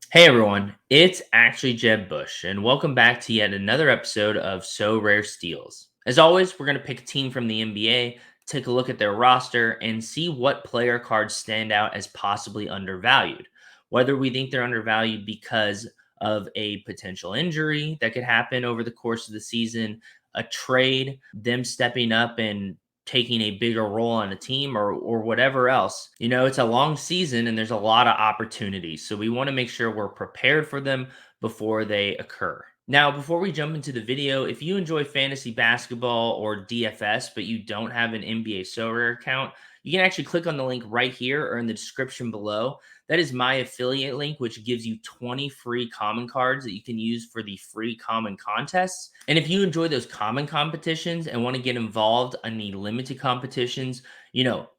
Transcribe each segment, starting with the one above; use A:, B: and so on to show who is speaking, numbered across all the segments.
A: Hey everyone, it's actually Jeb Bush, and welcome back to yet another episode of SoRare Steals. As always, we're going to pick a team from the NBA, take a look at their roster, and see what player cards stand out as possibly undervalued. Whether we think they're undervalued because of a potential injury that could happen over the course of the season, a trade, them stepping up and taking a bigger role on a team or whatever else. It's a long season and there's a lot of opportunities. So we want to make sure we're prepared for them before they occur. Now, before we jump into the video, if you enjoy fantasy basketball or DFS, but you don't have an NBA SoRare account, you can actually click on the link right here or in the description below. That is my affiliate link, which gives you 20 free common cards that you can use for the free common contests. And if you enjoy those common competitions and want to get involved in the limited competitions,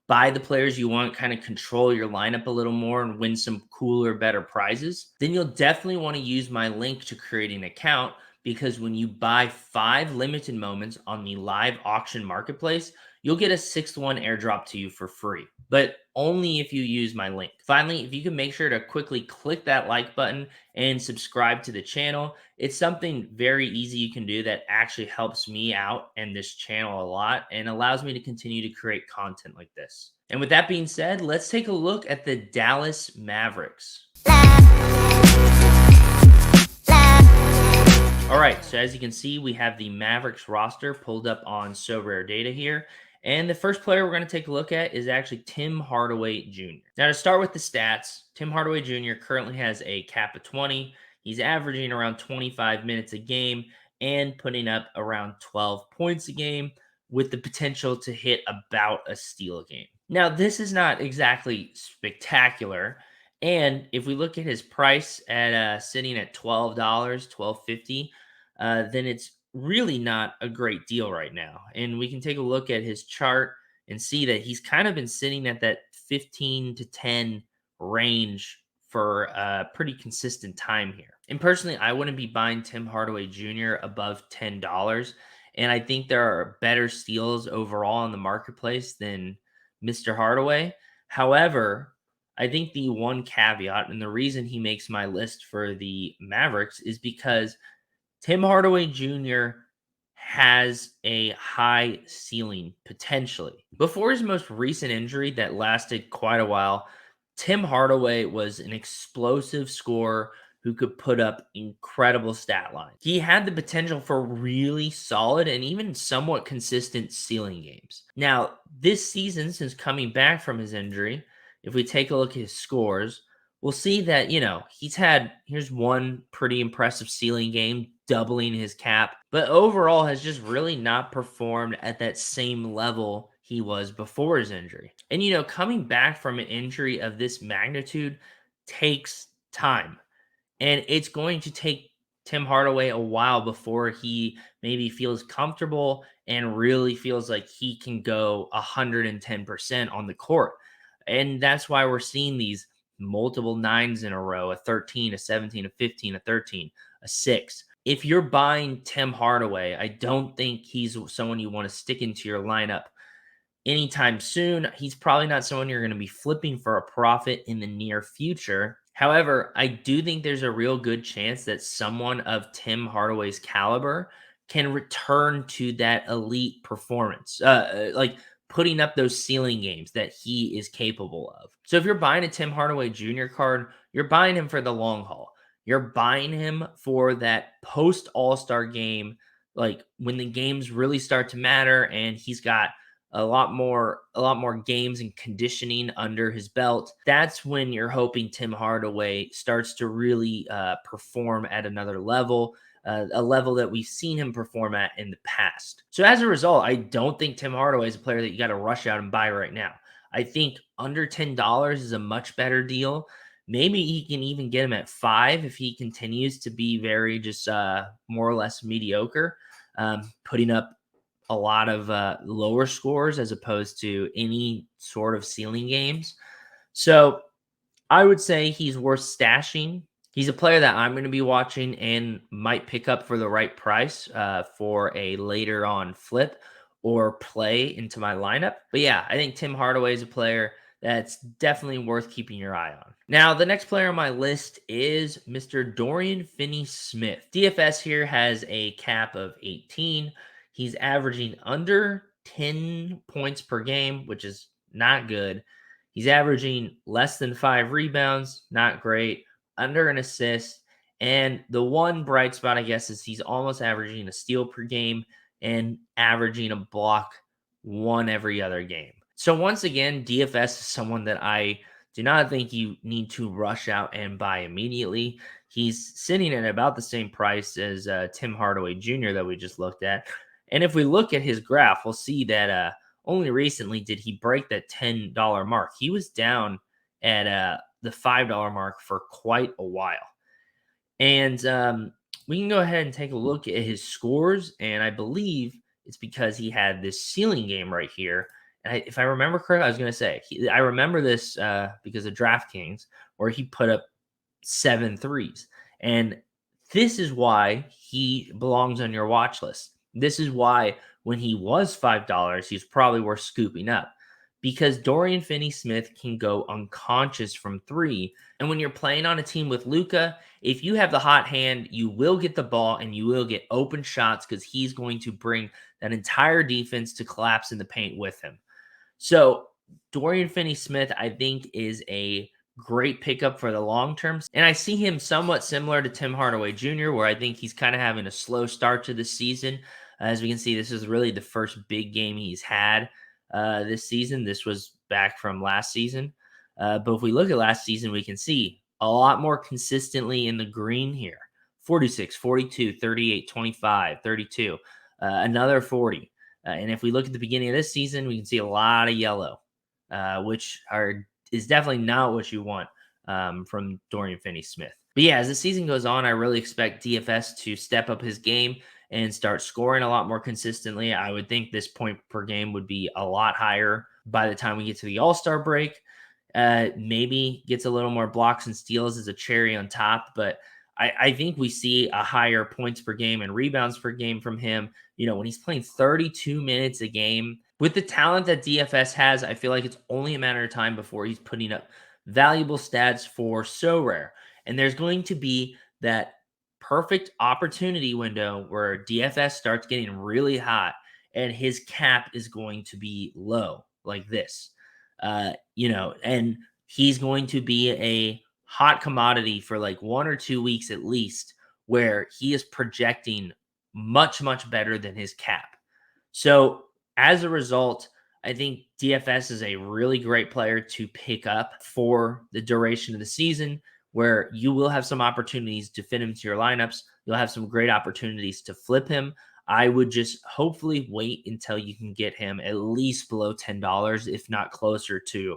A: buy the players you want, kind of control your lineup a little more and win some cooler, better prizes, then you'll definitely want to use my link to create an account because when you buy 5 limited moments on the live auction marketplace, you'll get a sixth one airdrop to you for free, but only if you use my link. Finally, if you can make sure to quickly click that like button and subscribe to the channel, it's something very easy you can do that actually helps me out and this channel a lot and allows me to continue to create content like this. And with that being said, let's take a look at the Dallas Mavericks. All right, so as you can see, we have the Mavericks roster pulled up on SoRare data here. And the first player we're going to take a look at is actually Tim Hardaway Jr. Now, to start with the stats, Tim Hardaway Jr. currently has a cap of 20. He's averaging around 25 minutes a game and putting up around 12 points a game with the potential to hit about a steal a game. Now, this is not exactly spectacular. And if we look at his price at sitting at $12, $12.50, then it's really not a great deal right now. And we can take a look at his chart and see that he's kind of been sitting at that 15 to 10 range for a pretty consistent time here. And personally, I wouldn't be buying Tim Hardaway Jr. above $10. And I think there are better steals overall in the marketplace than Mr. Hardaway. However, I think the one caveat and the reason he makes my list for the Mavericks is because Tim Hardaway Jr. has a high ceiling potentially. Before his most recent injury that lasted quite a while, Tim Hardaway was an explosive scorer who could put up incredible stat lines. He had the potential for really solid and even somewhat consistent ceiling games. Now, this season, since coming back from his injury, if we take a look at his scores, we'll see that, here's one pretty impressive ceiling game, doubling his cap, but overall has just really not performed at that same level he was before his injury. And, coming back from an injury of this magnitude takes time. And it's going to take Tim Hardaway a while before he maybe feels comfortable and really feels like he can go 110% on the court. And that's why we're seeing these multiple nines in a row, a 13, a 17, a 15, a 13, a 6. If you're buying Tim Hardaway, I don't think he's someone you want to stick into your lineup anytime soon. He's probably not someone you're going to be flipping for a profit in the near future. However, I do think there's a real good chance that someone of Tim Hardaway's caliber can return to that elite performance, like putting up those ceiling games that he is capable of. So if you're buying a Tim Hardaway Jr. card, you're buying him for the long haul. You're buying him for that post All-Star game, like when the games really start to matter and he's got a lot more games and conditioning under his belt. That's when you're hoping Tim Hardaway starts to really perform at another level, a level that we've seen him perform at in the past. So as a result, I don't think Tim Hardaway is a player that you got to rush out and buy right now. I think under $10 is a much better deal. Maybe he can even get him at 5 if he continues to be very just more or less mediocre, putting up a lot of lower scores as opposed to any sort of ceiling games. So I would say he's worth stashing. He's a player that I'm going to be watching and might pick up for the right price for a later on flip or play into my lineup. But yeah, I think Tim Hardaway is a player that's definitely worth keeping your eye on. Now, the next player on my list is Mr. Dorian Finney-Smith. DFS here has a cap of 18. He's averaging under 10 points per game, which is not good. He's averaging less than 5 rebounds, not great, under an assist. And the one bright spot, I guess, is he's almost averaging a steal per game and averaging a block one every other game. So once again, DFS is someone that I do not think you need to rush out and buy immediately. He's sitting at about the same price as Tim Hardaway Jr. that we just looked at. And if we look at his graph, we'll see that only recently did he break that $10 mark. He was down at the $5 mark for quite a while. And we can go ahead and take a look at his scores. And I believe it's because he had this ceiling game right here. And if I remember correctly, I was going to say, I remember this because of DraftKings, where he put up 7 threes. And this is why he belongs on your watch list. This is why when he was $5, he's probably worth scooping up, because Dorian Finney-Smith can go unconscious from 3. And when you're playing on a team with Luka, if you have the hot hand, you will get the ball and you will get open shots because he's going to bring that entire defense to collapse in the paint with him. So Dorian Finney-Smith, I think, is a great pickup for the long term. And I see him somewhat similar to Tim Hardaway Jr., where I think he's kind of having a slow start to the season. As we can see, this is really the first big game he's had this season. This was back from last season. But if we look at last season, we can see a lot more consistently in the green here. 46, 42, 38, 25, 32, another 40. And if we look at the beginning of this season, we can see a lot of yellow, which is definitely not what you want from Dorian Finney-Smith. But yeah, as the season goes on, I really expect DFS to step up his game and start scoring a lot more consistently. I would think this point per game would be a lot higher by the time we get to the All-Star break. Maybe gets a little more blocks and steals as a cherry on top, but I think we see a higher points per game and rebounds per game from him. You know, when he's playing 32 minutes a game with the talent that DFS has, I feel like it's only a matter of time before he's putting up valuable stats for SoRare. And there's going to be that perfect opportunity window where DFS starts getting really hot and his cap is going to be low like this. And he's going to be a hot commodity for like 1 or 2 weeks at least, where he is projecting much, much better than his cap. So as a result, I think DFS is a really great player to pick up for the duration of the season, where you will have some opportunities to fit him to your lineups. You'll have some great opportunities to flip him. I would just hopefully wait until you can get him at least below $10, if not closer to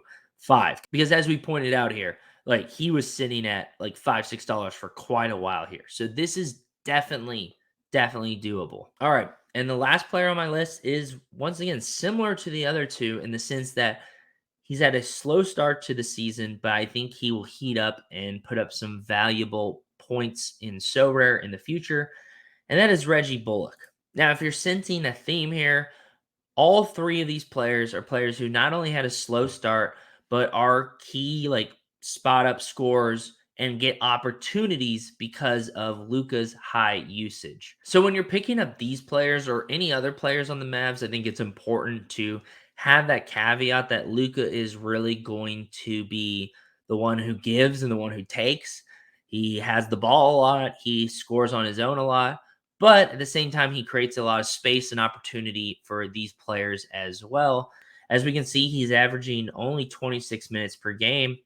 A: $5. Because as we pointed out here, like he was sitting at like $5, $6 for quite a while here. So this is definitely doable. All right. And the last player on my list is once again similar to the other two in the sense that he's had a slow start to the season, but I think he will heat up and put up some valuable points in SoRare in the future. And that is Reggie Bullock. Now, if you're sensing a theme here, all 3 of these players are players who not only had a slow start, but are key like spot up scorers and get opportunities because of Luka's high usage. So when you're picking up these players or any other players on the Mavs, I think it's important to have that caveat that Luka is really going to be the one who gives and the one who takes. He has the ball a lot. He scores on his own a lot. But at the same time, he creates a lot of space and opportunity for these players as well. As we can see, he's averaging only 26 minutes per game,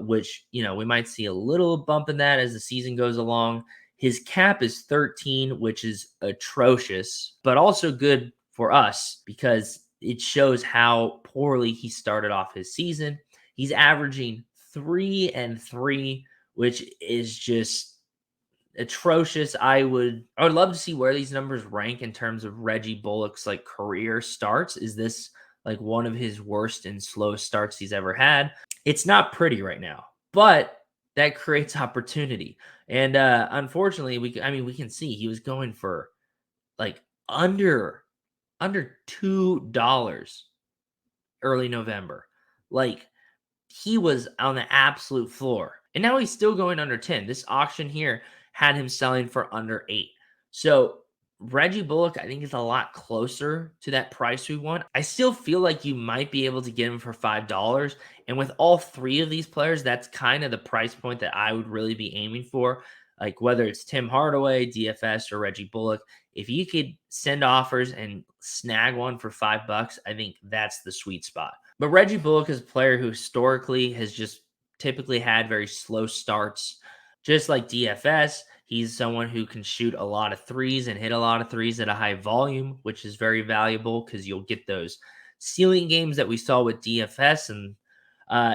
A: which, we might see a little bump in that as the season goes along. His cap is 13, which is atrocious, but also good for us because it shows how poorly he started off his season. He's averaging 3 and 3, which is just atrocious. I would love to see where these numbers rank in terms of Reggie Bullock's like career starts. Is this like one of his worst and slowest starts he's ever had? It's not pretty right now, but that creates opportunity. And unfortunately, we can see he was going for like under $2 early November. Like, he was on the absolute floor. And now he's still going under 10. This auction here had him selling for under 8. So Reggie Bullock, I think, is a lot closer to that price we want. I still feel like you might be able to get him for $5. And with all three of these players, that's kind of the price point that I would really be aiming for. Like whether it's Tim Hardaway, DFS, or Reggie Bullock, if you could send offers and snag one for $5, I think that's the sweet spot. But Reggie Bullock is a player who historically has just typically had very slow starts. Just like DFS, he's someone who can shoot a lot of threes and hit a lot of threes at a high volume, which is very valuable because you'll get those ceiling games that we saw with DFS. And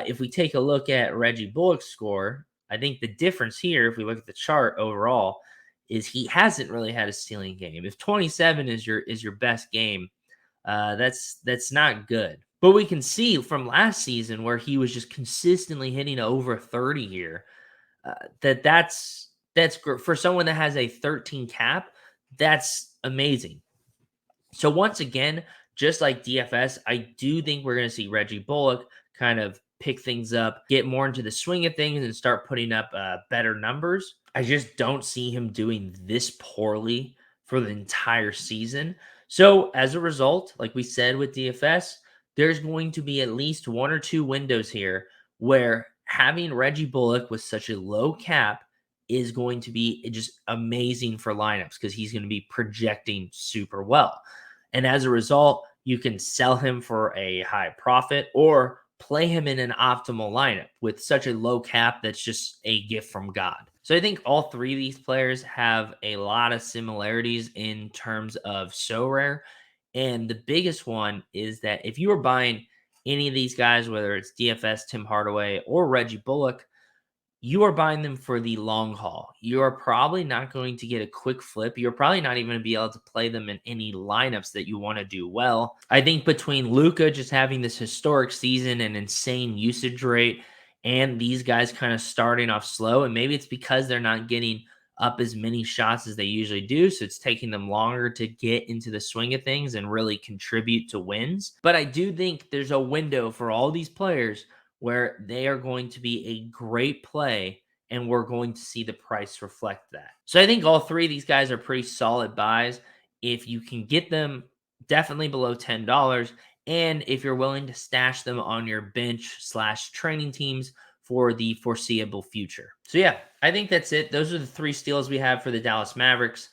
A: if we take a look at Reggie Bullock's score, I think the difference here, if we look at the chart overall, is he hasn't really had a ceiling game. If 27 is your best game, that's not good. But we can see from last season where he was just consistently hitting over 30 here, that's for someone that has a 13 cap. That's amazing. So once again, just like DFS, I do think we're going to see Reggie Bullock kind of pick things up, get more into the swing of things, and start putting up better numbers. I just don't see him doing this poorly for the entire season. So as a result, like we said with DFS, there's going to be at least one or two windows here where having Reggie Bullock with such a low cap is going to be just amazing for lineups because he's going to be projecting super well. And as a result, you can sell him for a high profit or play him in an optimal lineup with such a low cap that's just a gift from God. So I think all three of these players have a lot of similarities in terms of SoRare. And the biggest one is that if you are buying any of these guys, whether it's DFS, Tim Hardaway, or Reggie Bullock, you are buying them for the long haul. You are probably not going to get a quick flip. You're probably not even going to be able to play them in any lineups that you want to do well. I think between Luka just having this historic season and insane usage rate, and these guys kind of starting off slow, and maybe it's because they're not getting up as many shots as they usually do, so it's taking them longer to get into the swing of things and really contribute to wins. But I do think there's a window for all these players where they are going to be a great play and we're going to see the price reflect that. So I think all three of these guys are pretty solid buys. If you can get them definitely below $10, and if you're willing to stash them on your bench / training teams for the foreseeable future. So yeah, I think that's it. Those are the three steals we have for the Dallas Mavericks.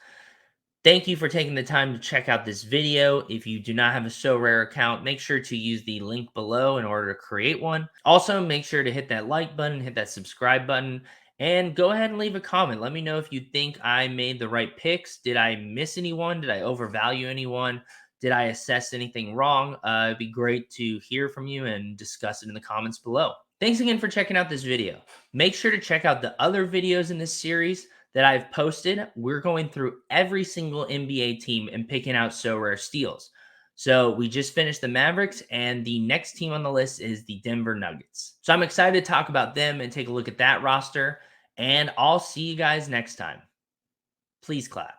A: Thank you for taking the time to check out this video. If you do not have a SoRare account, make sure to use the link below in order to create one. Also, make sure to hit that like button, hit that subscribe button, and go ahead and leave a comment. Let me know if you think I made the right picks. Did I miss anyone? Did I overvalue anyone? Did I assess anything wrong? It'd be great to hear from you and discuss it in the comments below. Thanks again for checking out this video. Make sure to check out the other videos in this series that I've posted. We're going through every single NBA team and picking out SoRare Steals. So we just finished the Mavericks, and the next team on the list is the Denver Nuggets. So I'm excited to talk about them and take a look at that roster, and I'll see you guys next time. Please clap.